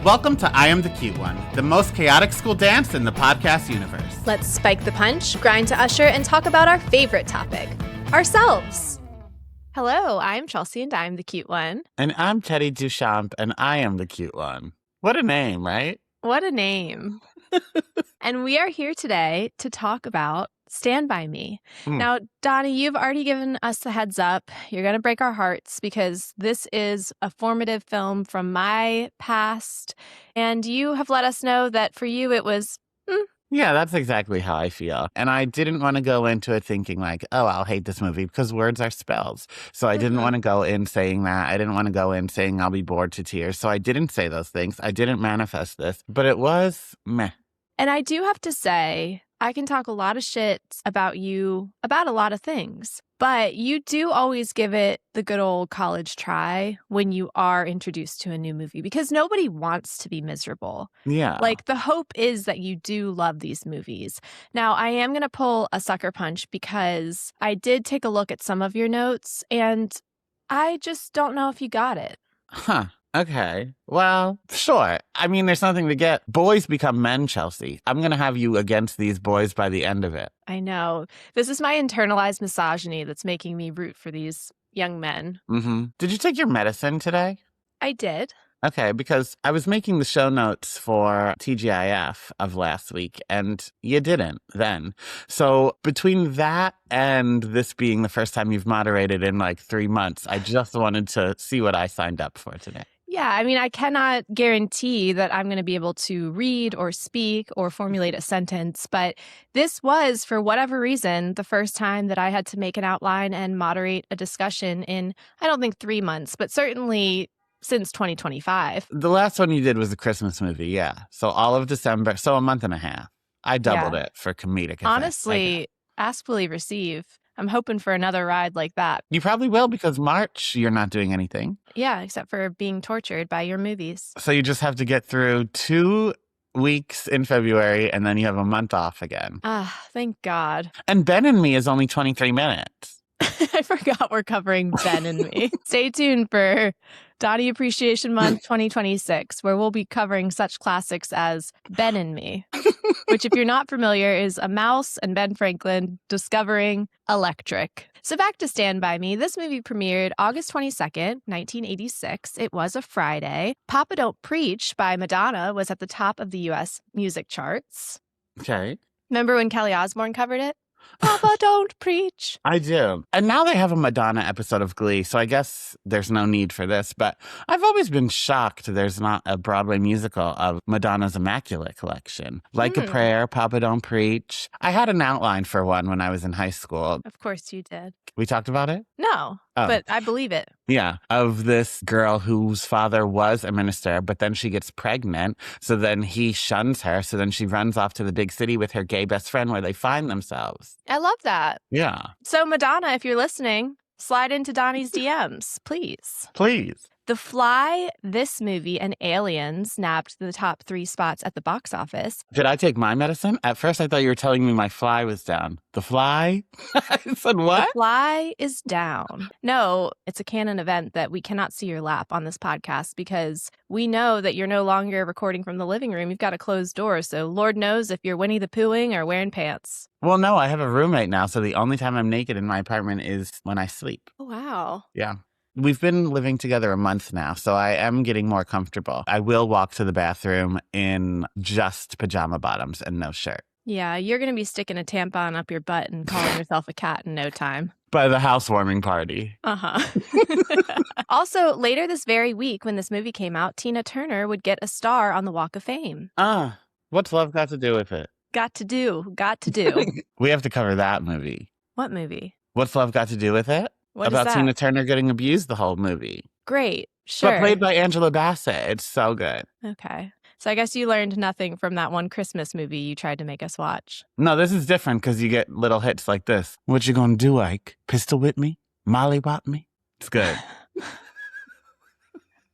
Welcome to I Am the Cute One, the most chaotic school dance in the podcast universe. Let's spike the punch, grind to usher, and talk about our favorite topic, ourselves. Hello, I'm Chelsea and I'm the cute one. And I'm Teddy Duchamp and I am the cute one. What a name, right? What a name. And we are here today to talk about Stand By Me. Now, Donny, you've already given us a heads up. You're going to break our hearts because this is a formative film from my past. And you have let us know that for you it was, Yeah, that's exactly how I feel. And I didn't want to go into it thinking like, oh, I'll hate this movie because words are spells. So I didn't want to go in saying that. I didn't want to go in saying I'll be bored to tears. So I didn't say those things. I didn't manifest this, but it was meh. And I do have to say, I can talk a lot of shit about you, about a lot of things, but you do always give it the good old college try when you are introduced to a new movie because nobody wants to be miserable. Yeah. Like the hope is that you do love these movies. Now, I am going to pull a sucker punch because I did take a look at some of your notes and I just don't know if you got it. Huh. Okay. Well, sure. I mean, there's nothing to get. Boys become men, Chelsea. I'm going to have you against these boys by the end of it. I know. This is my internalized misogyny that's making me root for these young men. Did you take your medicine today? I did. Okay, because I was making the show notes for TGIF of last week, and you didn't then. So between that and this being the first time you've moderated in like 3 months, I just wanted to see what I signed up for today. Yeah, I mean, I cannot guarantee that I'm going to be able to read or speak or formulate a sentence, but this was, for whatever reason, the first time that I had to make an outline and moderate a discussion in, I don't think 3 months, but certainly since 2025. The last one you did was a Christmas movie, yeah. So all of December, so a month and a half. I doubled it for comedic effect. Honestly, ask, believe, receive. I'm hoping for another ride like that. You probably will because March, you're not doing anything. Yeah, except for being tortured by your movies. So you just have to get through 2 weeks in February and then you have a month off again. Ah, thank God. And Ben and Me is only 23 minutes. I forgot we're covering Ben and Me. Stay tuned for Donny Appreciation Month 2026, where we'll be covering such classics as Ben and Me, which, if you're not familiar, is a mouse and Ben Franklin discovering electric. So back to Stand By Me. This movie premiered August 22nd, 1986. It was a Friday. Papa Don't Preach by Madonna was at the top of the U.S. music charts. Okay. Remember when Kelly Osbourne covered it? Papa Don't Preach. I do. And now they have a Madonna episode of Glee, so I guess there's no need for this. But I've always been shocked there's not a Broadway musical of Madonna's Immaculate Collection. Like a Prayer, Papa Don't Preach. I had an outline for one when I was in high school. Of course you did. We talked about it? No, but I believe it. Yeah, of this girl whose father was a minister, but then she gets pregnant. So then he shuns her. So then she runs off to the big city with her gay best friend where they find themselves. I love that. Yeah. So Madonna, if you're listening, slide into Donny's DMs, please. Please. The Fly, this movie, and Aliens nabbed the top 3 spots at the box office. Did I take my medicine? At first, I thought you were telling me my fly was down. The fly? I said what? The Fly is down. No, it's a canon event that we cannot see your lap on this podcast because we know that you're no longer recording from the living room. You've got a closed door, so Lord knows if you're Winnie the Poohing or wearing pants. Well, no, I have a roommate now, so the only time I'm naked in my apartment is when I sleep. Oh, wow. Yeah. We've been living together a month now, so I am getting more comfortable. I will walk to the bathroom in just pajama bottoms and no shirt. Yeah, you're going to be sticking a tampon up your butt and calling yourself a cat in no time. By the housewarming party. Uh-huh. Also, later this very week, when this movie came out, Tina Turner would get a star on the Walk of Fame. What's love got to do with it? Got to do. We have to cover that movie. What movie? What's love got to do with it? What About is that? Tina Turner getting abused the whole movie. Great, sure. But played by Angela Bassett. It's so good. Okay. So I guess you learned nothing from that one Christmas movie you tried to make us watch. No, this is different because you get little hits like this. What you gonna do, Ike? Pistol whip me? Molly wop me? It's good.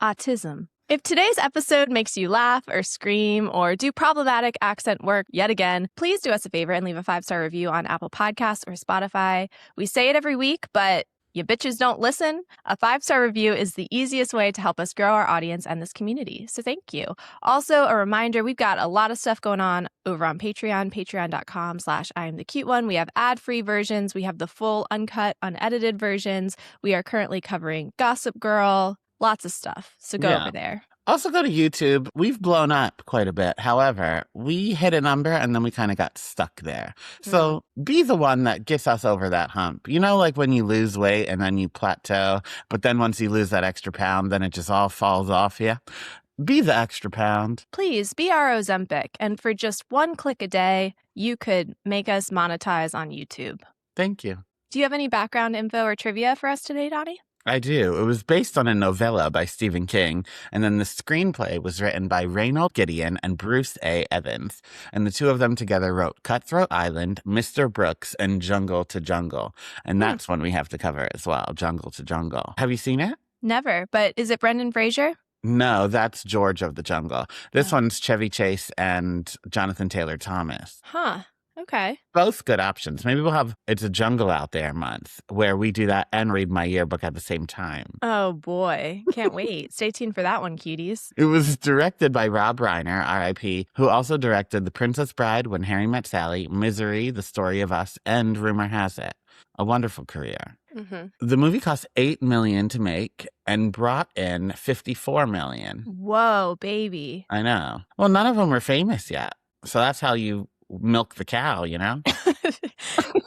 Autism. If today's episode makes you laugh or scream or do problematic accent work yet again, please do us a favor and leave a 5-star review on Apple Podcasts or Spotify. We say it every week, but You bitches don't listen. A 5-star review is the easiest way to help us grow our audience and this community. So thank you. Also, a reminder, we've got a lot of stuff going on over on Patreon, patreon.com/IamTheCuteOne. We have ad-free versions. We have the full uncut, unedited versions. We are currently covering Gossip Girl, lots of stuff. So go over there. Also go to YouTube. We've blown up quite a bit. However, we hit a number and then we kind of got stuck there. So be the one that gets us over that hump. You know, like when you lose weight and then you plateau, but then once you lose that extra pound, then it just all falls off you. Be the extra pound. Please be our Ozempic. And for just 1 click a day, you could make us monetize on YouTube. Thank you. Do you have any background info or trivia for us today, Donny? I do. It was based on a novella by Stephen King, and then the screenplay was written by Reynold Gideon and Bruce A. Evans, and the two of them together wrote Cutthroat Island, Mr. Brooks, and Jungle to Jungle, and that's one we have to cover as well, Jungle to Jungle. Have you seen it? Never, but is it Brendan Fraser? No, that's George of the Jungle. This one's Chevy Chase and Jonathan Taylor Thomas. Huh. Okay. Both good options. Maybe we'll have It's a Jungle Out There month where we do that and read my yearbook at the same time. Oh, boy. Can't wait. Stay tuned for that one, cuties. It was directed by Rob Reiner, R.I.P., who also directed The Princess Bride, When Harry Met Sally, Misery, The Story of Us, and Rumor Has It. A wonderful career. The movie cost $8 million to make and brought in $54 million. Whoa, baby. I know. Well, none of them were famous yet. So that's how you milk the cow, you know?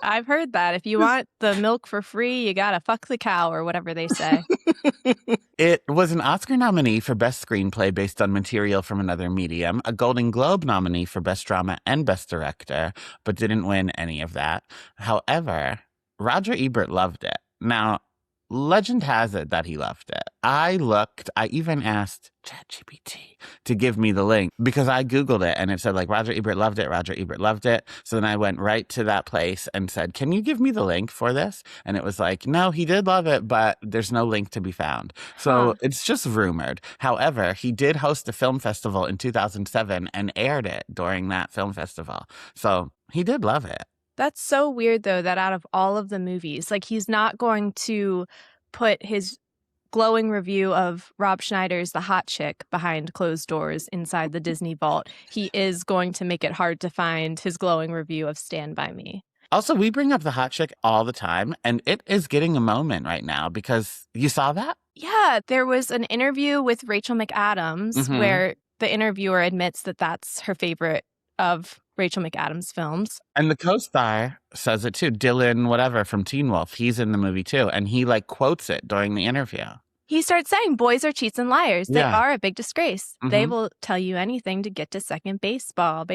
I've heard that. If you want the milk for free, you gotta fuck the cow or whatever they say. It was an Oscar nominee for Best Screenplay based on material from another medium, a Golden Globe nominee for Best Drama and Best Director, but didn't win any of that. However, Roger Ebert loved it. Now, legend has it that he loved it. I even asked ChatGPT to give me the link because I Googled it and it said like Roger Ebert loved it, Roger Ebert loved it. So then I went right to that place and said, can you give me the link for this? And it was like, no, he did love it, but there's no link to be found. So it's just rumored. However, he did host a film festival in 2007 and aired it during that film festival. So he did love it. That's so weird, though, that out of all of the movies, like he's not going to put his glowing review of Rob Schneider's The Hot Chick behind closed doors inside the Disney vault. He is going to make it hard to find his glowing review of Stand By Me. Also, we bring up The Hot Chick all the time, and it is getting a moment right now because you saw that? Yeah, there was an interview with Rachel McAdams where the interviewer admits that that's her favorite of Rachel McAdams' films. And the co-star says it too, Dylan whatever from Teen Wolf. He's in the movie too, and he like quotes it during the interview. He starts saying, boys are cheats and liars. They are a big disgrace. They will tell you anything to get to second baseball.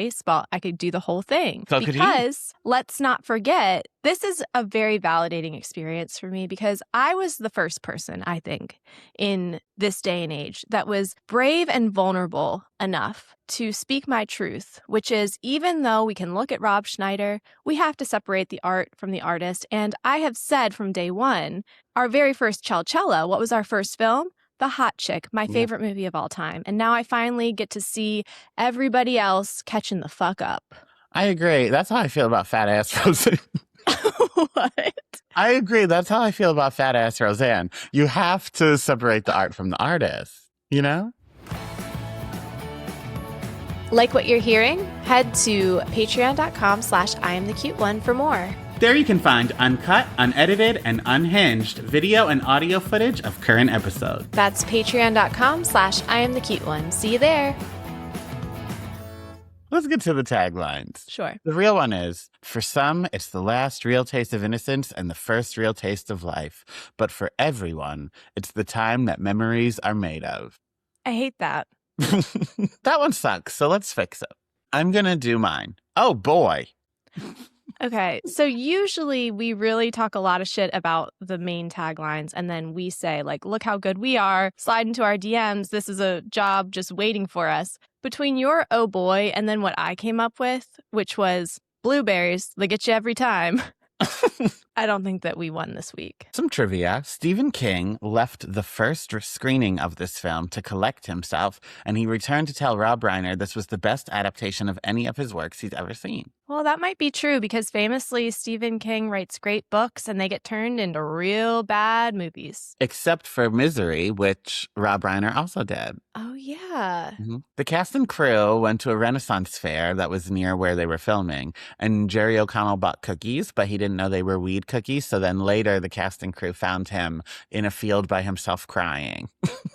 I could do the whole thing. So because let's not forget, this is a very validating experience for me because I was the first person, I think, in this day and age that was brave and vulnerable enough to speak my truth, which is even though we can look at Rob Schneider, we have to separate the art from the artist. And I have said from day one, our very first Chalcella, what was our first film? The Hot Chick, my favorite movie of all time. And now I finally get to see everybody else catching the fuck up. I agree. That's how I feel about Fat Ass Roseanne. What? I agree. That's how I feel about Fat Ass Roseanne. You have to separate the art from the artist, you know? Like what you're hearing? Head to patreon.com/IamTheCuteOne for more. There you can find uncut, unedited, and unhinged video and audio footage of current episodes. That's patreon.com/IamTheCuteOne. See you there. Let's get to the taglines. Sure. The real one is, for some, it's the last real taste of innocence and the first real taste of life. But for everyone, it's the time that memories are made of. I hate that. That one sucks, so let's fix it. I'm going to do mine. Oh, boy. Okay, so usually we really talk a lot of shit about the main taglines, and then we say, like, look how good we are, slide into our DMs, this is a job just waiting for us. Between your oh boy and then what I came up with, which was Blueberries, they get you every time. I don't think that we won this week. Some trivia. Stephen King left the first screening of this film to collect himself, and he returned to tell Rob Reiner this was the best adaptation of any of his works he's ever seen. Well, that might be true because famously Stephen King writes great books and they get turned into real bad movies. Except for Misery, which Rob Reiner also did. Oh, yeah. Mm-hmm. The cast and crew went to a Renaissance fair that was near where they were filming, and Jerry O'Connell bought cookies, but he didn't know they were weed cookies. So then later, the cast and crew found him in a field by himself crying.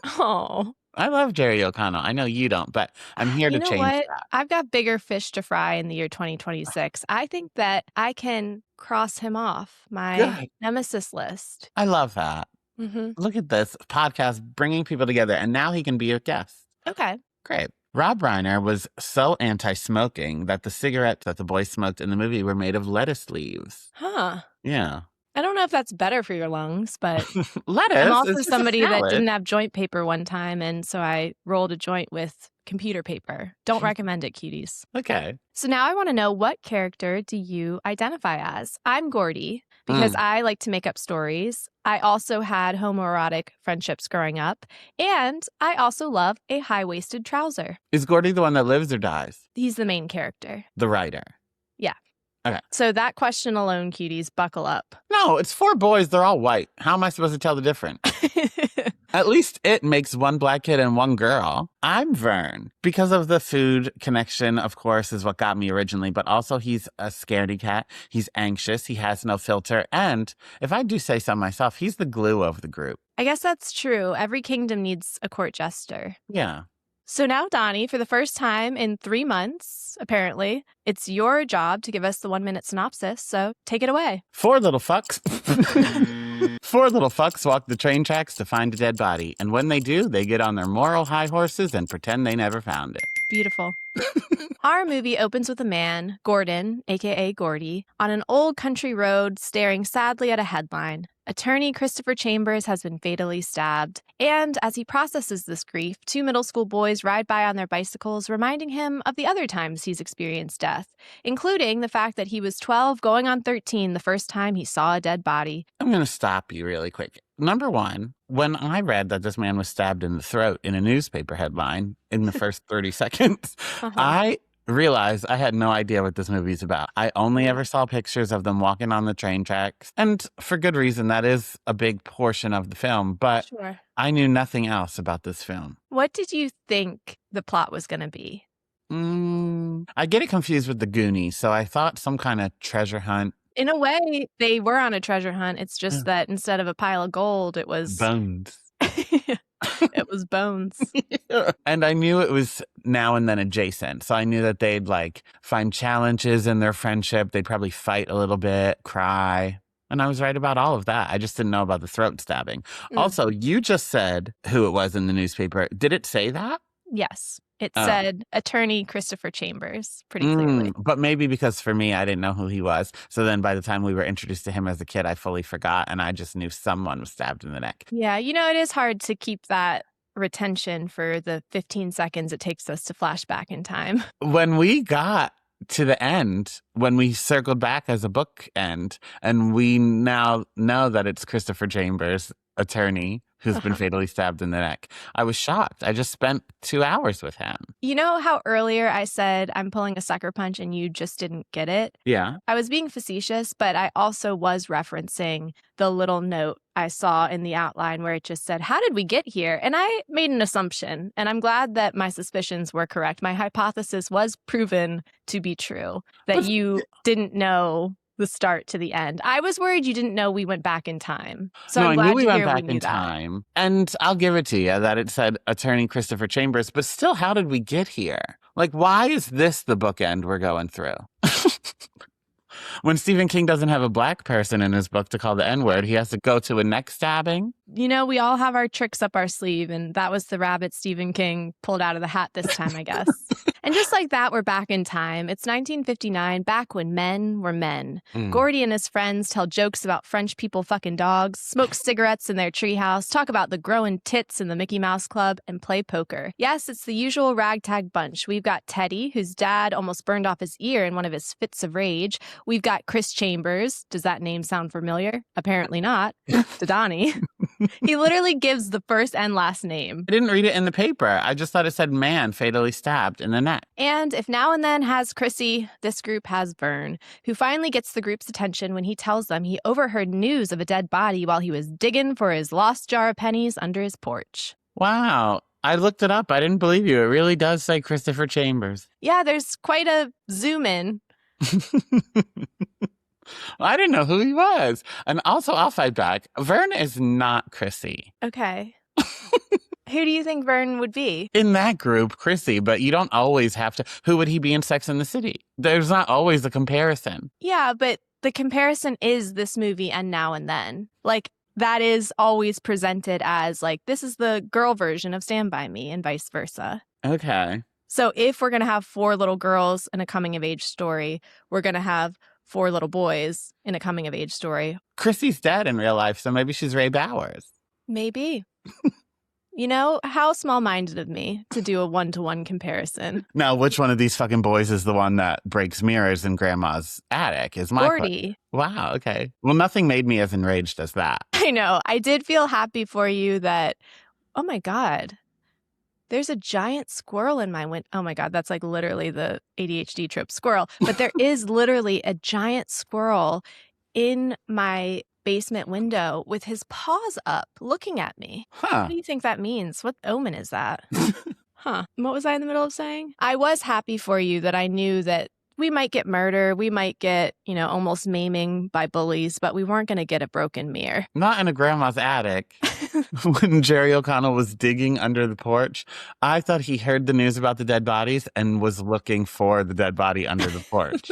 Oh. I love Jerry O'Connell. I know you don't, but I'm here to change that. I've got bigger fish to fry in the year 2026. I think that I can cross him off my nemesis list. I love that. Mm-hmm. Look at this podcast bringing people together, and now he can be a guest. Okay. Great. Rob Reiner was so anti-smoking that the cigarettes that the boys smoked in the movie were made of lettuce leaves. Huh. Yeah. I don't know if that's better for your lungs, but lettuce. I'm also somebody that didn't have joint paper one time, and so I rolled a joint with computer paper. Don't recommend it, cuties. Okay. So now I want to know, what character do you identify as? I'm Gordy because I like to make up stories. I also had homoerotic friendships growing up, and I also love a high-waisted trouser. Is Gordy the one that lives or dies? He's the main character. The writer. Yeah. Okay. So that question alone, cuties, buckle up. No, it's 4 boys. They're all white. How am I supposed to tell the difference? At least it makes 1 black kid and 1 girl. I'm Vern. Because of the food connection, of course, is what got me originally, but also he's a scaredy cat. He's anxious. He has no filter. And if I do say so myself, he's the glue of the group. I guess that's true. Every kingdom needs a court jester. Yeah. So now, Donny, for the first time in 3 months, apparently, it's your job to give us the 1-minute synopsis. So take it away. 4 little fucks. 4 little fucks walk the train tracks to find a dead body. And when they do, they get on their moral high horses and pretend they never found it. Beautiful. Our movie opens with a man, Gordon, a.k.a. Gordy, on an old country road staring sadly at a headline. Attorney Christopher Chambers has been fatally stabbed. And as he processes this grief, 2 middle school boys ride by on their bicycles, reminding him of the other times he's experienced death, including the fact that he was 12 going on 13 the first time he saw a dead body. I'm going to stop you really quick. Number one, when I read that this man was stabbed in the throat in a newspaper headline in the first 30 seconds, I realized I had no idea what this movie's about. I only ever saw pictures of them walking on the train tracks. And for good reason, that is a big portion of the film. But I knew nothing else about this film. What did you think the plot was going to be? I get it confused with the Goonies. So I thought some kind of treasure hunt. In a way, they were on a treasure hunt. It's just that instead of a pile of gold, it was bones. It was bones. And I knew it was now and then adjacent. So I knew that they'd like find challenges in their friendship. They'd probably fight a little bit, cry. And I was right about all of that. I just didn't know about the throat stabbing. Also, you just said who it was in the newspaper. Did it say that? Yes. It said Attorney Christopher Chambers pretty clearly. But maybe because for me, I didn't know who he was. So then by the time we were introduced to him as a kid, I fully forgot. And I just knew someone was stabbed in the neck. Yeah, you know, it is hard to keep that retention for the 15 seconds it takes us to flash back in time. When we got to the end, when we circled back as a book end, and we now know that it's Christopher Chambers, attorney, who's been fatally stabbed in the neck. I was shocked. I just spent 2 hours with him. You know how earlier I said I'm pulling a sucker punch and you just didn't get it? Yeah. I was being facetious, but I also was referencing the little note I saw in the outline where it just said, how did we get here? And I made an assumption, and I'm glad that my suspicions were correct. My hypothesis was proven to be true, that you didn't know the start to the end. I was worried you didn't know we went back in time. So I'm glad I knew we to went hear back we knew in time. And I'll give it to you that it said Attorney Christopher Chambers, but still, how did we get here? Like, why is this the bookend we're going through? When Stephen King doesn't have a black person in his book to call the N-word, he has to go to a neck stabbing. You know, we all have our tricks up our sleeve, and that was the rabbit Stephen King pulled out of the hat this time, I guess. And just like that, we're back in time. It's 1959, back when men were men. Mm. Gordy and his friends tell jokes about French people fucking dogs, smoke cigarettes in their treehouse, talk about the growing tits in the Mickey Mouse Club, and play poker. Yes, it's the usual ragtag bunch. We've got Teddy, whose dad almost burned off his ear in one of his fits of rage. We've got Chris Chambers. Does that name sound familiar? Apparently not. To Donny. He literally gives the first and last name. I didn't read it in the paper. I just thought it said man fatally stabbed in the neck. And if Now and Then has Chrissy, this group has Vern, who finally gets the group's attention when he tells them he overheard news of a dead body while he was digging for his lost jar of pennies under his porch. Wow. I looked it up. I didn't believe you. It really does say Christopher Chambers. Yeah, there's quite a zoom in. I didn't know who he was. And also, I'll fight back. Vern is not Chrissy. Okay. Who do you think Vern would be? In that group, Chrissy, but you don't always have to. Who would he be in Sex and the City? There's not always a comparison. Yeah, but the comparison is this movie and Now and Then. Like, that is always presented as, like, this is the girl version of Stand By Me and vice versa. Okay. So if we're going to have 4 little girls in a coming-of-age story, we're going to have 4 little boys in a coming-of-age story. Chrissy's dead in real life, so maybe she's Ray Bowers. Maybe. You know, how small-minded of me to do a one-to-one comparison. Now, which one of these fucking boys is the one that breaks mirrors in Grandma's attic is my Gordy. Wow, okay. Well, nothing made me as enraged as that. I know. I did feel happy for you that, oh my God, there's a giant squirrel in my window. Oh my God, that's like literally the ADHD trip squirrel. But there is literally a giant squirrel in my basement window with his paws up looking at me. Huh. What do you think that means? What omen is that? Huh. What was I in the middle of saying? I was happy for you that I knew that we might get murder. We might get, almost maiming by bullies, but we weren't going to get a broken mirror. Not in a grandma's attic. When Jerry O'Connell was digging under the porch, I thought he heard the news about the dead bodies and was looking for the dead body under the porch.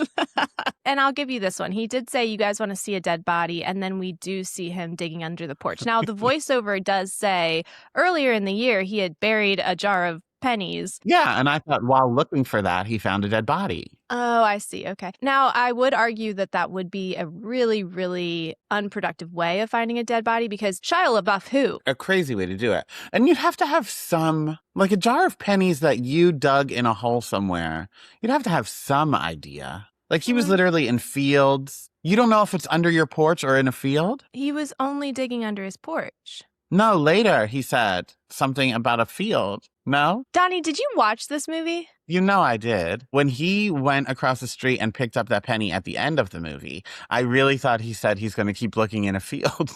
And I'll give you this one. He did say you guys want to see a dead body, and then we do see him digging under the porch. Now, the voiceover does say earlier in the year he had buried a jar of pennies. Yeah, and I thought while looking for that, he found a dead body. Oh, I see. Okay. Now, I would argue that that would be a really, really unproductive way of finding a dead body because Shia LaBeouf who? A crazy way to do it. And you'd have to have some, like a jar of pennies that you dug in a hole somewhere. You'd have to have some idea. Like he was literally in fields. You don't know if it's under your porch or in a field? He was only digging under his porch. No, later he said something about a field. No? Donny, did you watch this movie? You know I did. When he went across the street and picked up that penny at the end of the movie, I really thought he said he's going to keep looking in a field.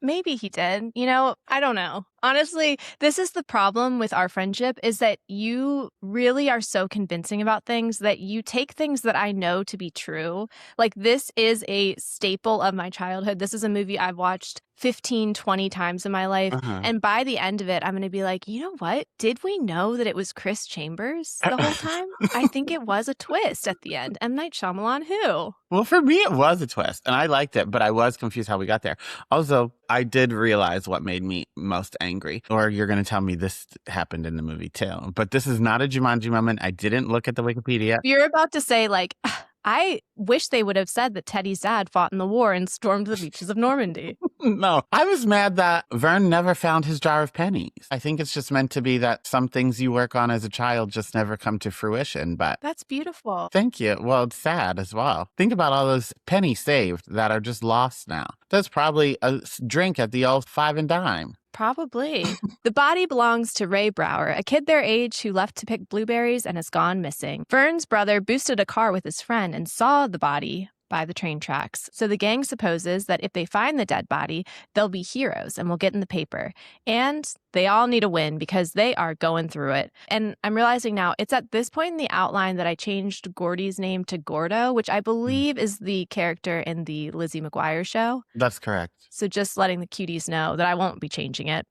Maybe he did. I don't know. Honestly, this is the problem with our friendship is that you really are so convincing about things that you take things that I know to be true. Like this is a staple of my childhood. This is a movie I've watched 15, 20 times in my life. Uh-huh. And by the end of it, I'm going to be like, you know what? Did we know that it was Chris Chambers the whole time? I think it was a twist at the end. M. Night Shyamalan, who? Well, for me, it was a twist, and I liked it, but I was confused how we got there. Also, I did realize what made me most angry, or you're going to tell me this happened in the movie too. But this is not a Jumanji moment. I didn't look at the Wikipedia. You're about to say, like, I wish they would have said that Teddy's dad fought in the war and stormed the beaches of Normandy. No, I was mad that Vern never found his jar of pennies. I think it's just meant to be that some things you work on as a child just never come to fruition, but That's beautiful. thank you. Well, it's sad as well. Think about all those pennies saved that are just lost now. That's probably a drink at the old 5 and dime. Probably. The body belongs to Ray Brower, a kid their age who left to pick blueberries and has gone missing. Vern's brother boosted a car with his friend and saw the body by the train tracks. So the gang supposes that if they find the dead body, they'll be heroes and will get in the paper. And they all need a win because they are going through it. And I'm realizing now it's at this point in the outline that I changed Gordy's name to Gordo, which I believe is the character in the Lizzie McGuire show. That's correct. So just letting the cuties know that I won't be changing it.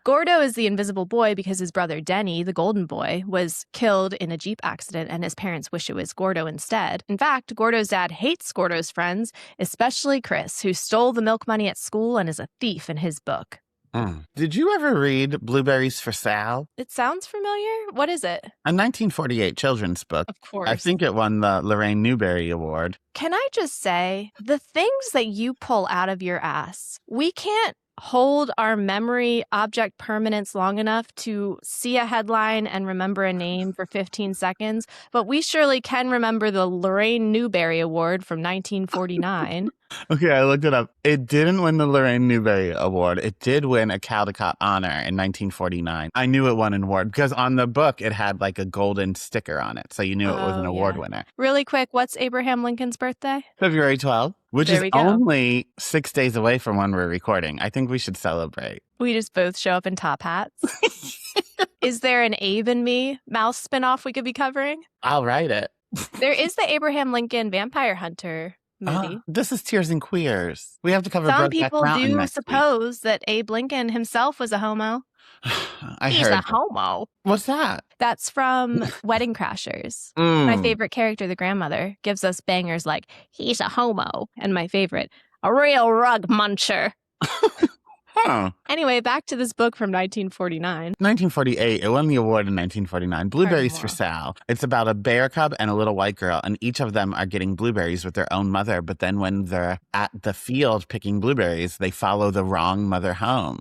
Gordo is the invisible boy because his brother Denny, the golden boy, was killed in a Jeep accident and his parents wish it was Gordo instead. In fact, Gordo's dad hates Gordo's friends, especially Chris, who stole the milk money at school and is a thief in his book. Did you ever read Blueberries for Sal? It sounds familiar. What is it? A 1948 children's book. Of course. I think it won the Lorraine Newberry Award. Can I just say, the things that you pull out of your ass, we can't hold our memory object permanence long enough to see a headline and remember a name for 15 seconds, but we surely can remember the Lorraine Newberry Award from 1949. Okay, I looked it up. It didn't win the Lorraine Newberry Award. It did win a Caldecott Honor in 1949. I knew it won an award because on the book it had like a golden sticker on it, so you knew it was an award winner. Really quick, what's Abraham Lincoln's birthday? February 12th, which is only 6 days away from when we're recording. I think we should celebrate. We just both show up in top hats. Is there an Abe and Me mouse spinoff we could be covering? I'll write it. There is the Abraham Lincoln Vampire Hunter movie. This is Tears and Queers. We have to cover Some Brokeback people Mountain do suppose that Abe Lincoln himself was a homo. He's a homo. What's that? That's from Wedding Crashers. My favorite character, the grandmother, gives us bangers like, he's a homo. And my favorite, a real rug muncher. Anyway, back to this book from 1949. 1948. It won the award in 1949. Blueberries for Sal. It's about a bear cub and a little white girl, and each of them are getting blueberries with their own mother. But then when they're at the field picking blueberries, they follow the wrong mother home.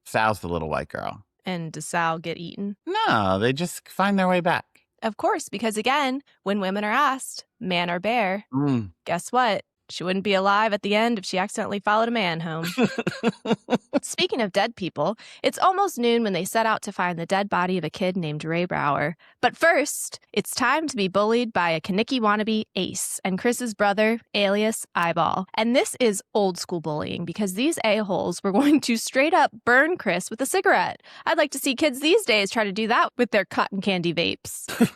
Sal's the little white girl. And does Sal get eaten? No, they just find their way back. Of course, because again, when women are asked, man or bear, guess what? She wouldn't be alive at the end if she accidentally followed a man home. Speaking of dead people, it's almost noon when they set out to find the dead body of a kid named Ray Brower. But first, it's time to be bullied by a Kanicki wannabe Ace and Chris's brother, alias Eyeball. And this is old school bullying because these a-holes were going to straight up burn Chris with a cigarette. I'd like to see kids these days try to do that with their cotton candy vapes.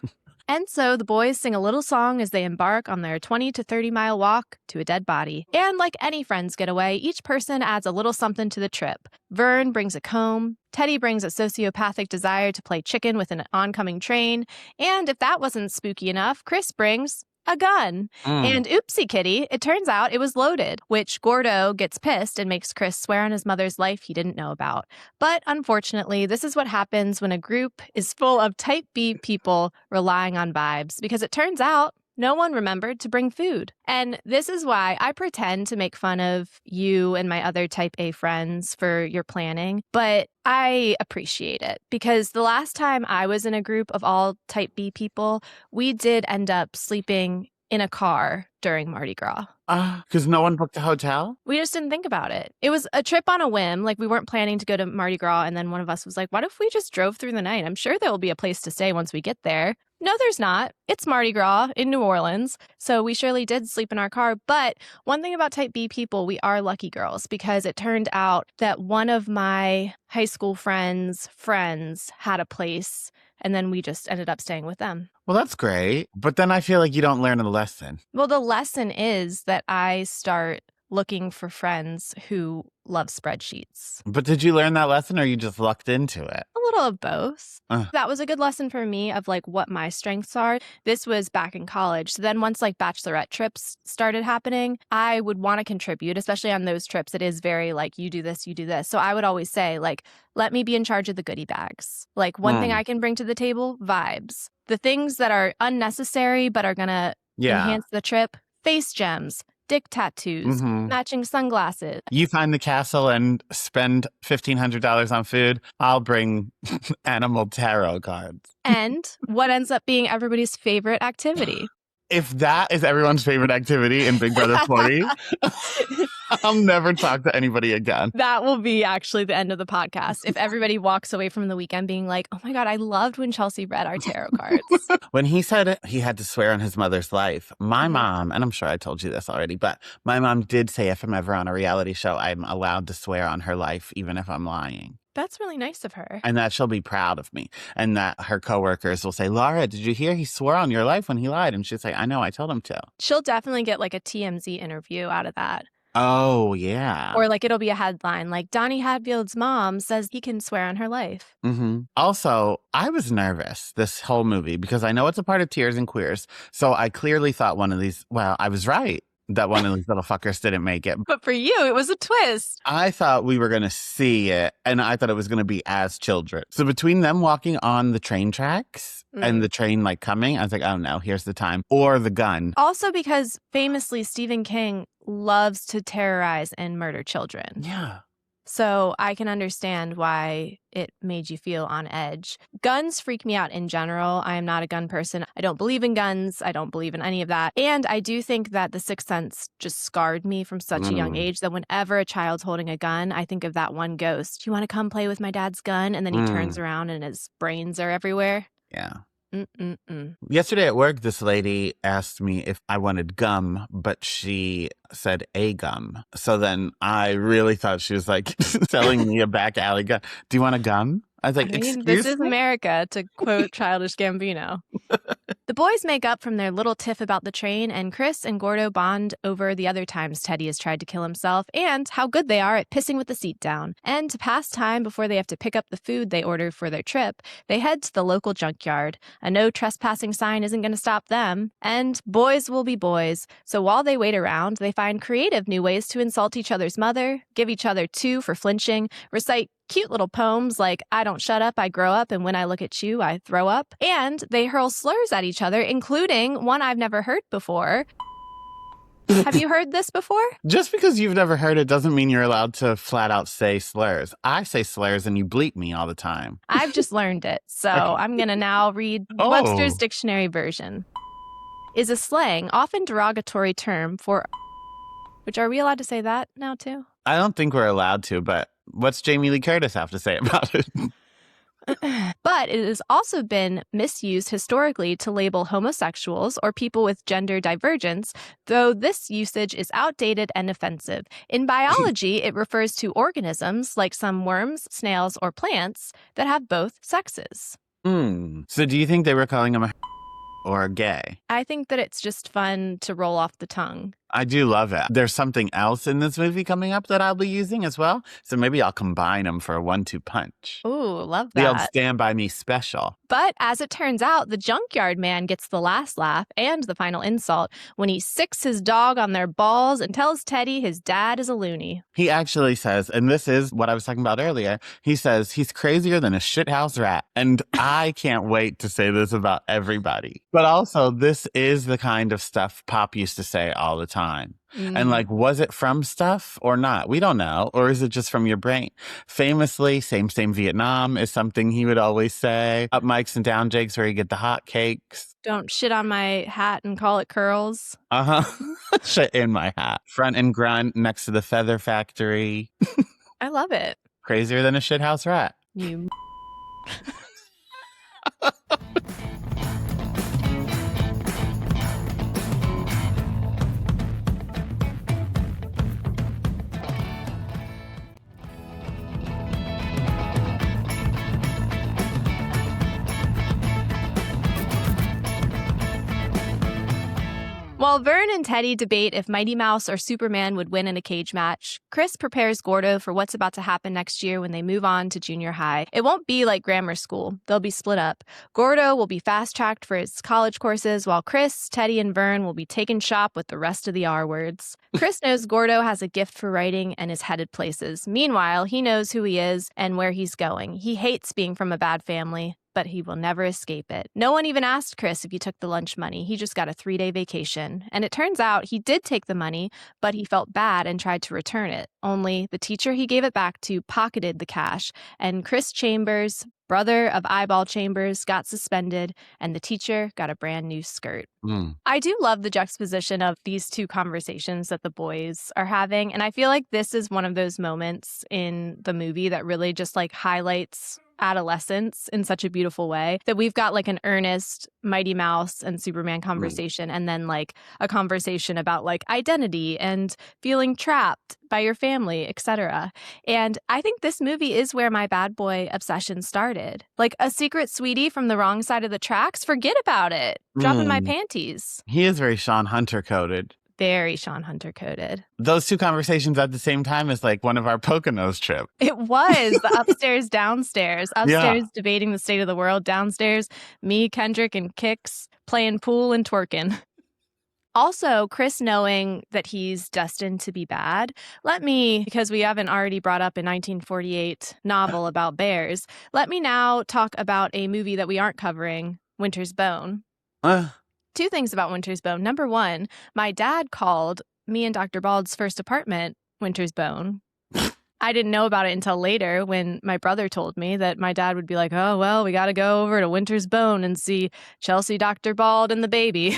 And so the boys sing a little song as they embark on their 20 to 30 mile walk to a dead body. And like any friends getaway, each person adds a little something to the trip. Vern brings a comb. Teddy brings a sociopathic desire to play chicken with an oncoming train. And if that wasn't spooky enough, Chris brings a gun. And oopsie kitty, it turns out it was loaded, which Gordo gets pissed and makes Chris swear on his mother's life he didn't know about. But unfortunately, this is what happens when a group is full of type B people relying on vibes, because it turns out no one remembered to bring food. And this is why I pretend to make fun of you and my other type A friends for your planning, but I appreciate it because the last time I was in a group of all type B people, we did end up sleeping in a car during Mardi Gras. Because no one booked a hotel? We just didn't think about it. It was a trip on a whim. Like, we weren't planning to go to Mardi Gras, and then one of us was like, what if we just drove through the night? I'm sure there will be a place to stay once we get there. No, there's not. It's Mardi Gras in New Orleans. So we surely did sleep in our car. But one thing about type B people, we are lucky girls because it turned out that one of my high school friends' friends had a place, and then we just ended up staying with them. Well, that's great. But then I feel like you don't learn a lesson. Well, the lesson is that I start looking for friends who love spreadsheets. But did you learn that lesson or you just lucked into it? A little of both. That was a good lesson for me of like what my strengths are. This was back in college. So then once like bachelorette trips started happening, I would want to contribute, especially on those trips. It is very like, you do this, you do this. So I would always say like, let me be in charge of the goodie bags. Like one thing I can bring to the table, vibes. The things that are unnecessary but are going to enhance the trip, face gems, dick tattoos, matching sunglasses. You find the castle and spend $1,500 on food. I'll bring animal tarot cards. And what ends up being everybody's favorite activity. If that is everyone's favorite activity in Big Brother 40, I'll never talk to anybody again. That will be actually the end of the podcast. If everybody walks away from the weekend being like, oh my God, I loved when Chelsea read our tarot cards. When he said he had to swear on his mother's life, my mom, and I'm sure I told you this already, but my mom did say if I'm ever on a reality show, I'm allowed to swear on her life, even if I'm lying. That's really nice of her. And that she'll be proud of me. And that her coworkers will say, Laura, did you hear he swore on your life when he lied? And she'll say, I know, I told him to. She'll definitely get like a TMZ interview out of that. Oh, yeah. Or like it'll be a headline like Donny Hadfield's mom says he can swear on her life. Also, I was nervous this whole movie because I know it's a part of Tears and Queers. So I clearly thought one of these, well, I was right. that one of these little fuckers didn't make it. But for you, it was a twist. I thought we were going to see it, and I thought it was going to be as children. So between them walking on the train tracks and the train like coming, I was like, oh no, here's the time. Or the gun. Also because famously, Stephen King loves to terrorize and murder children. Yeah. So I can understand why it made you feel on edge. Guns freak me out in general. I am not a gun person. I don't believe in guns. I don't believe in any of that. And I do think that The Sixth Sense just scarred me from such a young age that whenever a child's holding a gun, I think of that one ghost. You want to come play with my dad's gun? And then he turns around and his brains are everywhere. Yeah. Mm-mm-mm. Yesterday at work, this lady asked me if I wanted gum, but she said a gum. So then I really thought she was like selling me a back alley gun. Do you want a gum? I was like, excuse this is me? America, to quote Childish Gambino. The boys make up from their little tiff about the train, and Chris and Gordo bond over the other times Teddy has tried to kill himself and how good they are at pissing with the seat down. And to pass time before they have to pick up the food they ordered for their trip, they head to the local junkyard. A no trespassing sign isn't going to stop them. And boys will be boys. So while they wait around, they find creative new ways to insult each other's mother, give each other two for flinching, recite cute little poems like I don't shut up, I grow up, and when I look at you, I throw up. And they hurl slurs at each other, including one I've never heard before. Have you heard this before? Just because you've never heard it doesn't mean you're allowed to flat out say slurs. I say slurs and you bleep me all the time. I've just learned it, so I'm going to now read Webster's Dictionary version. Is a slang, often derogatory term for... Which, are we allowed to say that now, too? I don't think we're allowed to, but what's Jamie Lee Curtis have to say about it? But it has also been misused historically to label homosexuals or people with gender divergence, though this usage is outdated and offensive. In biology, it refers to organisms like some worms, snails, or plants that have both sexes. So do you think they were calling him a or gay? I think that it's just fun to roll off the tongue. I do love it. There's something else in this movie coming up that I'll be using as well. So maybe I'll combine them for a 1-2 punch. Ooh, love The old that. Stand By Me special. But as it turns out, the junkyard man gets the last laugh and the final insult when he sicks his dog on their balls and tells Teddy his dad is a loony. He actually says, and this is what I was talking about earlier, he says he's crazier than a shithouse rat. And I can't wait to say this about everybody. But also, this is the kind of stuff Pop used to say all the time. And like, was it from stuff or not? We don't know. Or is it just from your brain? Famously, same Vietnam is something he would always say. Up mics and down jakes where you get the hot cakes. Don't shit on my hat and call it curls. Shit in my hat. Front and grunt next to the feather factory. I love it. Crazier than a shithouse rat. You. While Vern and Teddy debate if Mighty Mouse or Superman would win in a cage match, Chris prepares Gordo for what's about to happen next year when they move on to junior high. It won't be like grammar school. They'll be split up. Gordo will be fast-tracked for his college courses, while Chris, Teddy, and Vern will be taking shop with the rest of the R words. Chris knows Gordo has a gift for writing and is headed places. Meanwhile, he knows who he is and where he's going. He hates being from a bad family, but he will never escape it. No one even asked Chris if he took the lunch money. He just got a 3-day vacation. And it turns out he did take the money, but he felt bad and tried to return it. Only the teacher he gave it back to pocketed the cash, and Chris Chambers, brother of Eyeball Chambers, got suspended, and the teacher got a brand new skirt. I do love the juxtaposition of these two conversations that the boys are having, and I feel like this is one of those moments in the movie that really just like highlights adolescence in such a beautiful way, that we've got like an earnest Mighty Mouse and Superman conversation, and then like a conversation about like identity and feeling trapped by your family, etc. And I think this movie is where my bad boy obsession started. Like a secret sweetie from the wrong side of the tracks, forget about it. Dropping my panties. He is very Sean Hunter coded. Very Sean Hunter coded. Those two conversations at the same time is like one of our Poconos trip. It was the upstairs, downstairs. Upstairs debating the state of the world. Downstairs, me, Kendrick, and Kix playing pool and twerking. Also, Chris knowing that he's destined to be bad, because we haven't already brought up a 1948 novel about bears, let me now talk about a movie that we aren't covering, Winter's Bone. Two things about Winter's Bone. Number one, my dad called me and Dr. Bald's first apartment Winter's Bone. I didn't know about it until later when my brother told me that my dad would be like, oh, well, we got to go over to Winter's Bone and see Chelsea, Dr. Bald, and the baby.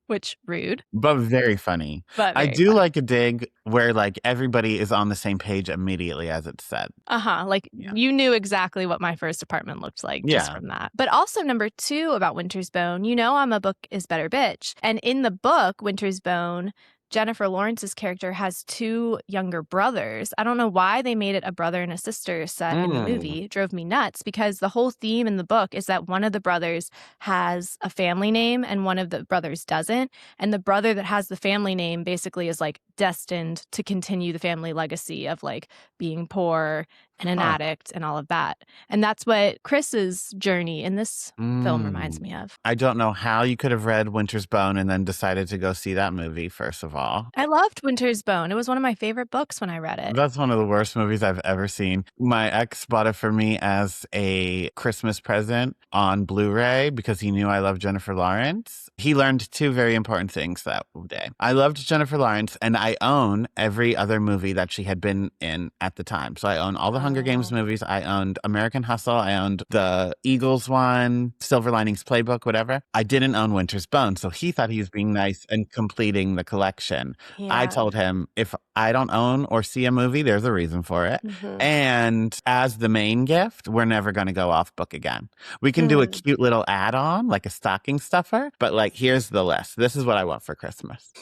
Which, rude. But very funny. But I very do funny. like a dig where like everybody is on the same page immediately as it's said. Like you knew exactly what my first apartment looked like just from that. But also number two about Winter's Bone, I'm a book is better bitch. And in the book, Winter's Bone, Jennifer Lawrence's character has two younger brothers. I don't know why they made it a brother and a sister set in the movie. It drove me nuts because the whole theme in the book is that one of the brothers has a family name and one of the brothers doesn't. And the brother that has the family name basically is like destined to continue the family legacy of like being poor and an addict and all of that. And that's what Chris's journey in this film reminds me of. I don't know how you could have read Winter's Bone and then decided to go see that movie, first of all. I loved Winter's Bone. It was one of my favorite books when I read it. That's one of the worst movies I've ever seen. My ex bought it for me as a Christmas present on Blu-ray because he knew I loved Jennifer Lawrence. He learned two very important things that day. I loved Jennifer Lawrence, and I own every other movie that she had been in at the time. So I own all the Hunger Games movies. I owned American Hustle. I owned the Eagles one, Silver Linings Playbook, whatever. I didn't own Winter's Bone. So he thought he was being nice and completing the collection. Yeah. I told him, if I don't own or see a movie, there's a reason for it. And as the main gift, we're never going to go off book again. We can do a cute little add-on, like a stocking stuffer, but like, here's the list. This is what I want for Christmas.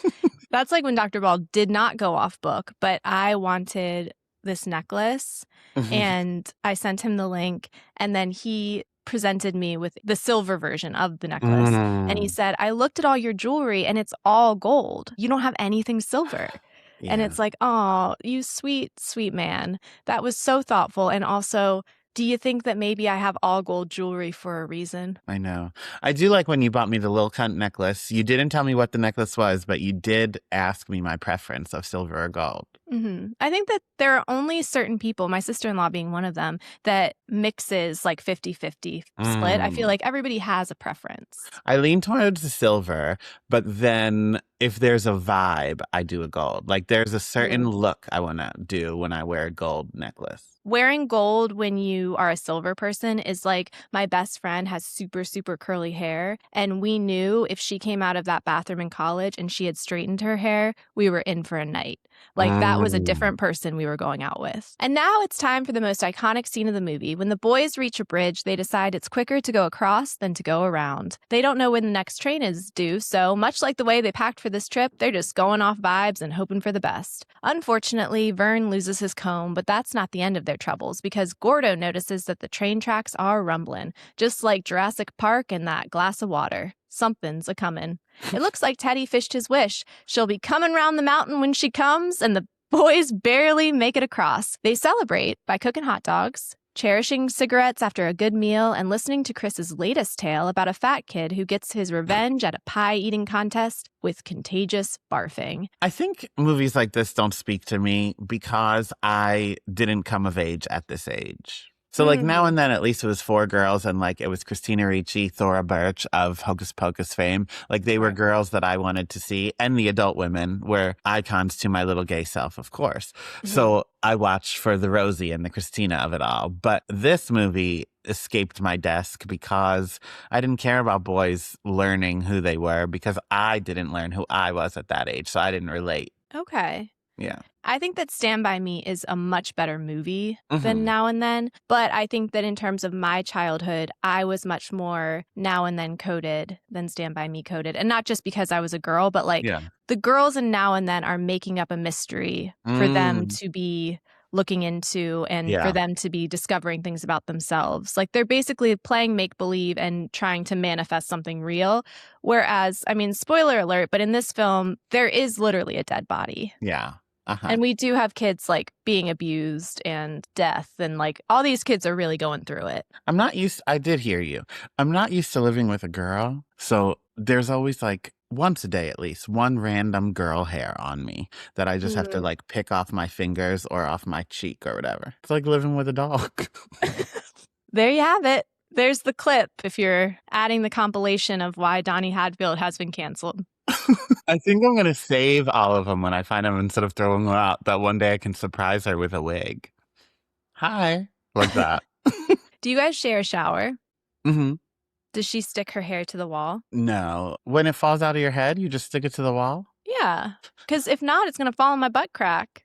That's like when Dr. Ball did not go off book, but I wanted this necklace and I sent him the link, and then he presented me with the silver version of the necklace. And he said, I looked at all your jewelry and it's all gold. You don't have anything silver. And it's like, oh, you sweet, sweet man. That was so thoughtful. And also, do you think that maybe I have all gold jewelry for a reason? I know. I do like when you bought me the Lil Cunt necklace. You didn't tell me what the necklace was, but you did ask me my preference of silver or gold. I think that there are only certain people, my sister-in-law being one of them, that mixes like 50-50 split. I feel like everybody has a preference. I lean towards the silver, but then if there's a vibe, I do a gold. Like there's a certain look I want to do when I wear a gold necklace. Wearing gold when you are a silver person is like, my best friend has super, super curly hair. And we knew if she came out of that bathroom in college and she had straightened her hair, we were in for a night. Like that was a different person we were going out with. And now it's time for the most iconic scene of the movie. When the boys reach a bridge, they decide it's quicker to go across than to go around. They don't know when the next train is due, so much like the way they packed for this trip, they're just going off vibes and hoping for the best. Unfortunately, Vern loses his comb, but that's not the end of their troubles because Gordo notices that the train tracks are rumbling, just like Jurassic Park and that glass of water. Something's a-comin'. It looks like Teddy fished his wish. She'll be coming round the mountain when she comes, and the boys barely make it across. They celebrate by cooking hot dogs, cherishing cigarettes after a good meal, and listening to Chris's latest tale about a fat kid who gets his revenge at a pie-eating contest with contagious barfing. I think movies like this don't speak to me because I didn't come of age at this age. So like now and then, at least it was four girls, and like it was Christina Ricci, Thora Birch of Hocus Pocus fame. Like they were girls that I wanted to see, and the adult women were icons to my little gay self, of course. So I watched for the Rosie and the Christina of it all. But this movie escaped my desk because I didn't care about boys learning who they were because I didn't learn who I was at that age. So I didn't relate. Okay. Yeah. I think that Stand By Me is a much better movie than Now and Then. But I think that in terms of my childhood, I was much more Now and Then coded than Stand By Me coded. And not just because I was a girl, but like the girls in Now and Then are making up a mystery for them to be looking into and for them to be discovering things about themselves. Like they're basically playing make-believe and trying to manifest something real. Whereas, I mean, spoiler alert, but in this film, there is literally a dead body. Yeah. And we do have kids like being abused and death, and like all these kids are really going through it. I did hear you. I'm not used to living with a girl. So there's always like once a day at least, one random girl hair on me that I just have to like pick off my fingers or off my cheek or whatever. It's like living with a dog. There you have it. There's the clip if you're adding the compilation of why Donny Hadfield has been canceled. I think I'm going to save all of them when I find them instead of throwing them out. That one day I can surprise her with a wig. Hi. Like that. Do you guys share a shower? Mm-hmm. Does she stick her hair to the wall? No. When it falls out of your head, you just stick it to the wall? Yeah. Because if not, it's going to fall on my butt crack.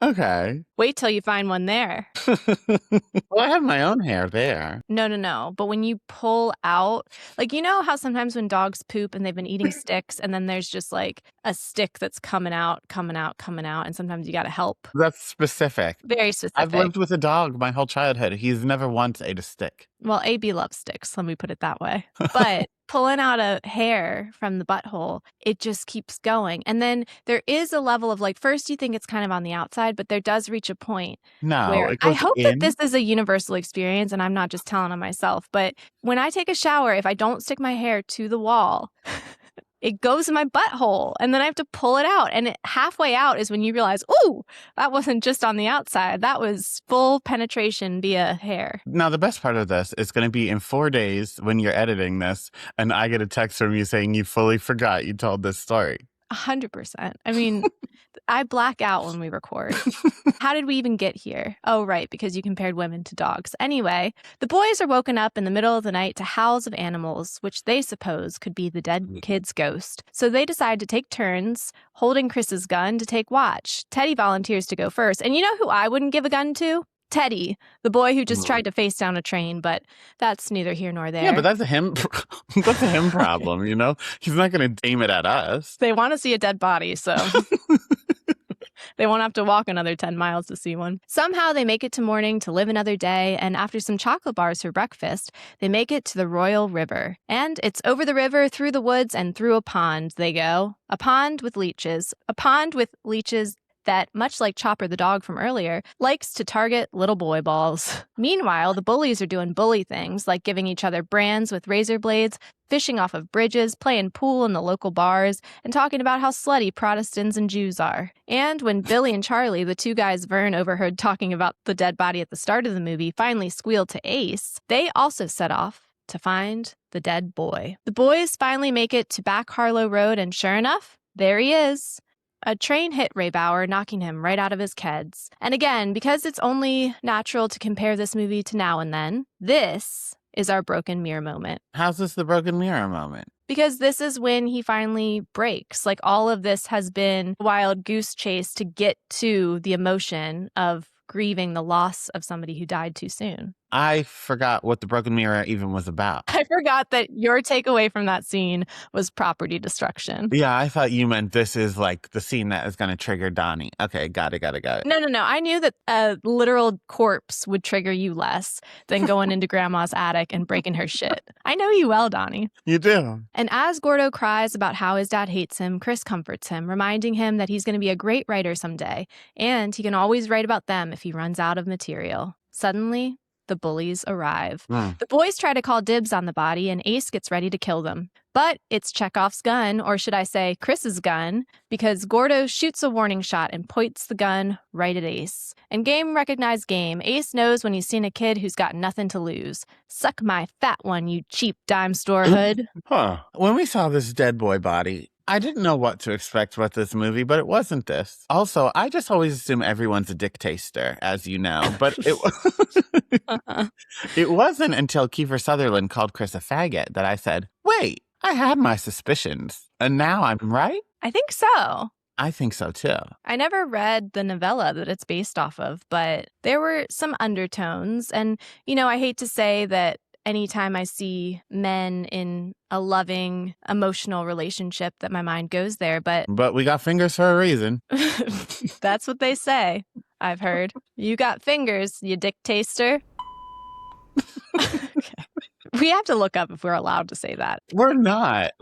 Okay. Wait till you find one there. Well, I have my own hair there. No. But when you pull out, like, you know how sometimes when dogs poop and they've been eating sticks and then there's just like a stick that's coming out, and sometimes you got to help. That's specific. Very specific. I've lived with a dog my whole childhood. He's never once ate a stick. Well, AB loves sticks, let me put it that way. But pulling out a hair from the butthole, it just keeps going. And then there is a level of like, first you think it's kind of on the outside, but there does reach a point where it goes I hope in. that this is a universal experience and I'm not just telling on myself. But when I take a shower, if I don't stick my hair to the wall, it goes in my butthole and then I have to pull it out. And halfway out is when you realize, ooh, that wasn't just on the outside. That was full penetration via hair. Now, the best part of this is going to be in 4 days when you're editing this and I get a text from you saying you fully forgot you told this story. 100%. I mean, I black out when we record. How did we even get here? Oh, right, because you compared women to dogs. Anyway, the boys are woken up in the middle of the night to howls of animals, which they suppose could be the dead kid's ghost. So they decide to take turns holding Chris's gun to take watch. Teddy volunteers to go first. And you know who I wouldn't give a gun to? Teddy, the boy who just tried to face down a train, but that's neither here nor there. Yeah, but that's a him problem, you know? He's not going to aim it at us. They want to see a dead body, so they won't have to walk another 10 miles to see one. Somehow they make it to morning to live another day, and after some chocolate bars for breakfast, they make it to the Royal River. And it's over the river, through the woods, and through a pond they go. A pond with leeches. A pond with leeches that, much like Chopper the dog from earlier, likes to target little boy balls. Meanwhile, the bullies are doing bully things, like giving each other brands with razor blades, fishing off of bridges, playing pool in the local bars, and talking about how slutty Protestants and Jews are. And when Billy and Charlie, the two guys Vern overheard talking about the dead body at the start of the movie, finally squealed to Ace, they also set off to find the dead boy. The boys finally make it to Back Harlow Road, and sure enough, there he is. A train hit Ray Bauer, knocking him right out of his keds. And again, because it's only natural to compare this movie to Now and Then, this is our broken mirror moment. How's this the broken mirror moment? Because this is when he finally breaks. Like, all of this has been a wild goose chase to get to the emotion of grieving the loss of somebody who died too soon. I forgot what the broken mirror even was about. I forgot that your takeaway from that scene was property destruction. Yeah, I thought you meant this is like the scene that is going to trigger Donny. Okay, got it. No. I knew that a literal corpse would trigger you less than going into grandma's attic and breaking her shit. I know you well, Donny. You do. And as Gordo cries about how his dad hates him, Chris comforts him, reminding him that he's going to be a great writer someday, and he can always write about them if he runs out of material. Suddenly, the bullies arrive. The boys try to call dibs on the body, and Ace gets ready to kill them. But it's Chekhov's gun, or should I say Chris's gun, because Gordo shoots a warning shot and points the gun right at Ace. And game recognized game. Ace knows when he's seen a kid who's got nothing to lose. Suck my fat one, you cheap dime store hood. When we saw this dead boy body, I didn't know what to expect with this movie, but it wasn't this. Also, I just always assume everyone's a dick taster, as you know. But it wasn't until Kiefer Sutherland called Chris a faggot that I said, wait, I had my suspicions. And now I'm right? I think so. I think so, too. I never read the novella that it's based off of, but there were some undertones. And, you know, I hate to say that anytime I see men in a loving, emotional relationship that my mind goes there, but we got fingers for a reason. That's what they say, I've heard. You got fingers, you dick taster. Okay. We have to look up if we're allowed to say that. We're not.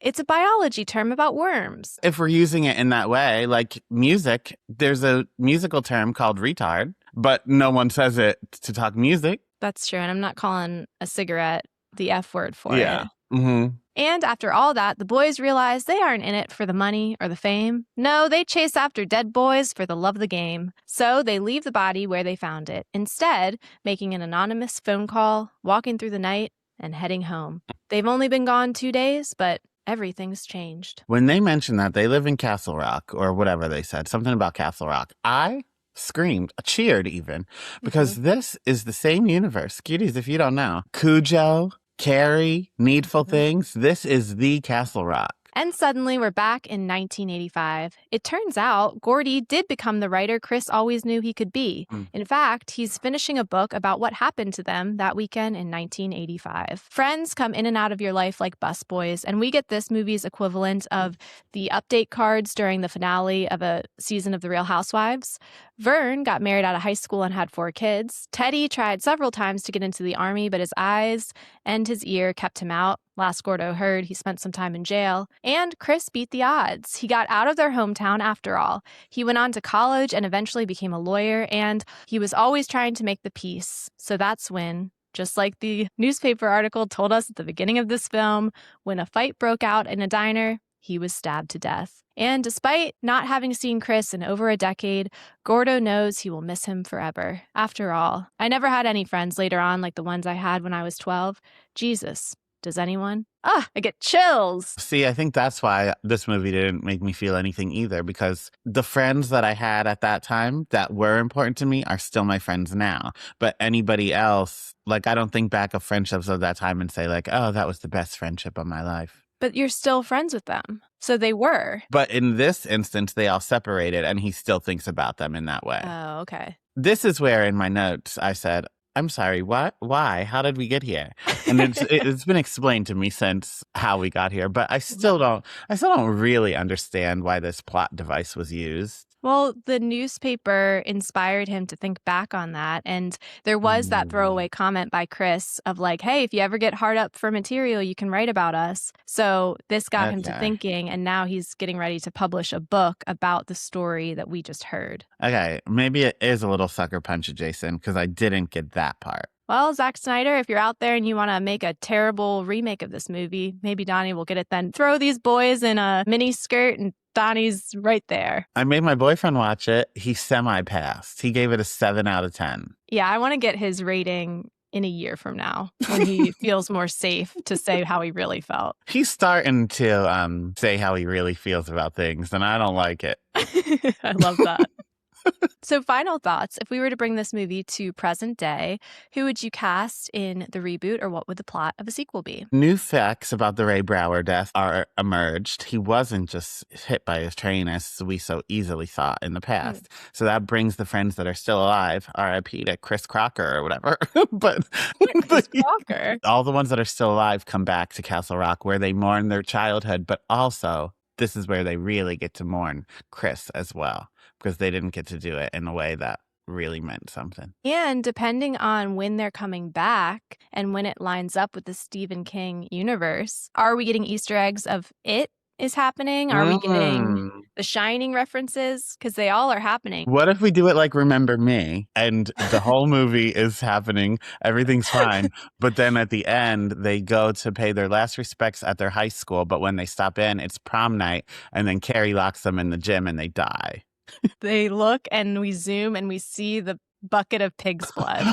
It's a biology term about worms. If we're using it in that way, like music, there's a musical term called retard, but no one says it to talk music. That's true. And I'm not calling a cigarette the F word for it. Mm-hmm. And after all that, the boys realize they aren't in it for the money or the fame. No, they chase after dead boys for the love of the game. So they leave the body where they found it, instead making an anonymous phone call, walking through the night, and heading home. They've only been gone 2 days, but everything's changed. When they mentioned that they live in Castle Rock or whatever they said, something about Castle Rock, I screamed, cheered even, because this is the same universe. Cuties, if you don't know, Cujo, Carrie, Needful Things, this is the Castle Rock. And suddenly we're back in 1985. It turns out Gordy did become the writer Chris always knew he could be. In fact, he's finishing a book about what happened to them that weekend in 1985. Friends come in and out of your life like busboys, and we get this movie's equivalent of the update cards during the finale of a season of The Real Housewives. Vern got married out of high school and had 4 kids. Teddy tried several times to get into the army, but his eyes and his ear kept him out. Last Gordo heard, he spent some time in jail. And Chris beat the odds. He got out of their hometown after all. He went on to college and eventually became a lawyer, and he was always trying to make the peace. So that's when, just like the newspaper article told us at the beginning of this film, when a fight broke out in a diner, he was stabbed to death. And despite not having seen Chris in over a decade, Gordo knows he will miss him forever. After all, I never had any friends later on like the ones I had when I was 12. Jesus. Does anyone? I get chills. See, I think that's why this movie didn't make me feel anything either, because the friends that I had at that time that were important to me are still my friends now. But anybody else, like, I don't think back of friendships of that time and say, like, oh, that was the best friendship of my life. But you're still friends with them. So they were. But in this instance, they all separated and he still thinks about them in that way. Oh, okay. This is where in my notes I said, I'm sorry, what? Why? How did we get here? And it's been explained to me since how we got here, but I still don't really understand why this plot device was used. Well, the newspaper inspired him to think back on that. And there was that throwaway comment by Chris of like, hey, if you ever get hard up for material, you can write about us. So this got him to thinking, and now he's getting ready to publish a book about the story that we just heard. Okay, maybe it is a little sucker punch adjacent because I didn't get that part. Well, Zack Snyder, if you're out there and you want to make a terrible remake of this movie, maybe Donny will get it then. Throw these boys in a mini skirt and Donnie's right there. I made my boyfriend watch it. He semi-passed. He gave it a 7 out of 10. Yeah, I want to get his rating in a year from now when he feels more safe to say how he really felt. He's starting to say how he really feels about things, and I don't like it. I love that. So final thoughts. If we were to bring this movie to present day, who would you cast in the reboot, or what would the plot of a sequel be? New facts about the Ray Brower death are emerged. He wasn't just hit by his train as we so easily thought in the past. So that brings the friends that are still alive, RIP to Chris Crocker or whatever. But Chris Crocker. All the ones that are still alive come back to Castle Rock where they mourn their childhood, but also this is where they really get to mourn Chris as well, because they didn't get to do it in a way that really meant something. And depending on when they're coming back and when it lines up with the Stephen King universe, are we getting Easter eggs of It is happening? Are we getting the Shining references? Because they all are happening. What if we do it like Remember Me and the whole movie is happening, everything's fine, but then at the end they go to pay their last respects at their high school, but when they stop in, it's prom night, and then Carrie locks them in the gym and they die. They look and we zoom and we see the bucket of pig's blood.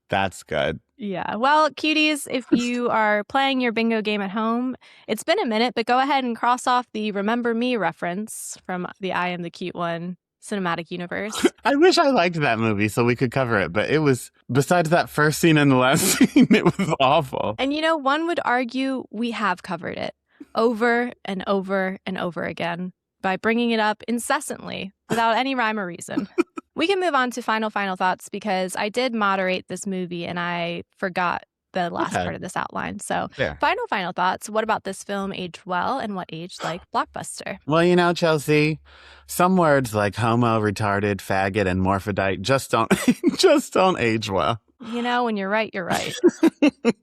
That's good. Yeah. Well, cuties, if you are playing your bingo game at home, it's been a minute, but go ahead and cross off the Remember Me reference from the I Am the Cute One cinematic universe. I wish I liked that movie so we could cover it, but it was, besides that first scene and the last scene, it was awful. And you know, one would argue we have covered it over and over and over again by bringing it up incessantly without any rhyme or reason. We can move on to final thoughts, because I did moderate this movie and I forgot the last part of this outline. So final thoughts. What about this film aged well, and what aged like blockbuster? Well, you know, Chelsea, some words like homo, retarded, faggot, and morphodite just don't age well. You know, when you're right, you're right.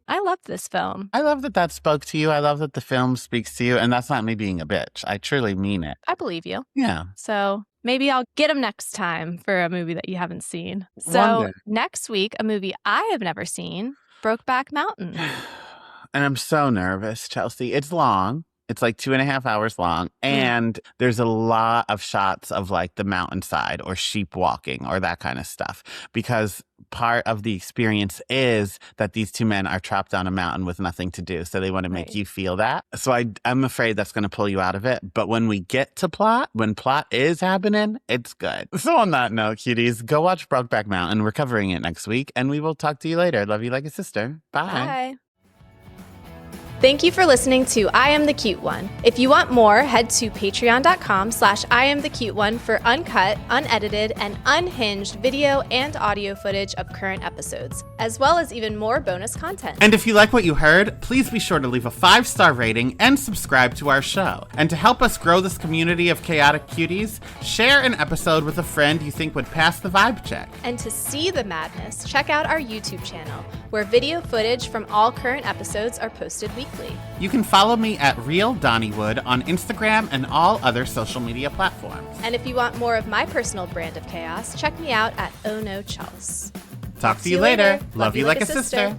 I love this film. I love that spoke to you. I love that the film speaks to you. And that's not me being a bitch. I truly mean it. I believe you. Yeah. So maybe I'll get them next time for a movie that you haven't seen. So next week, a movie I have never seen, Brokeback Mountain. And I'm so nervous, Chelsea. It's long. It's like 2.5 hours long. And there's a lot of shots of like the mountainside or sheep walking or that kind of stuff. Because part of the experience is that these two men are trapped on a mountain with nothing to do. So they want to make you feel that. So I'm afraid that's going to pull you out of it. But when we get to plot, when plot is happening, it's good. So on that note, cuties, go watch Brokeback Mountain. We're covering it next week. And we will talk to you later. Love you like a sister. Bye. Bye. Thank you for listening to I Am the Cute One. If you want more, head to patreon.com/IamTheCuteOne for uncut, unedited, and unhinged video and audio footage of current episodes, as well as even more bonus content. And if you like what you heard, please be sure to leave a 5-star rating and subscribe to our show. And to help us grow this community of chaotic cuties, share an episode with a friend you think would pass the vibe check. And to see the madness, check out our YouTube channel, where video footage from all current episodes are posted weekly. You can follow me at Real Donnywood on Instagram and all other social media platforms. And if you want more of my personal brand of chaos, check me out at Oh No Chels. Talk to you later. Love you like a sister.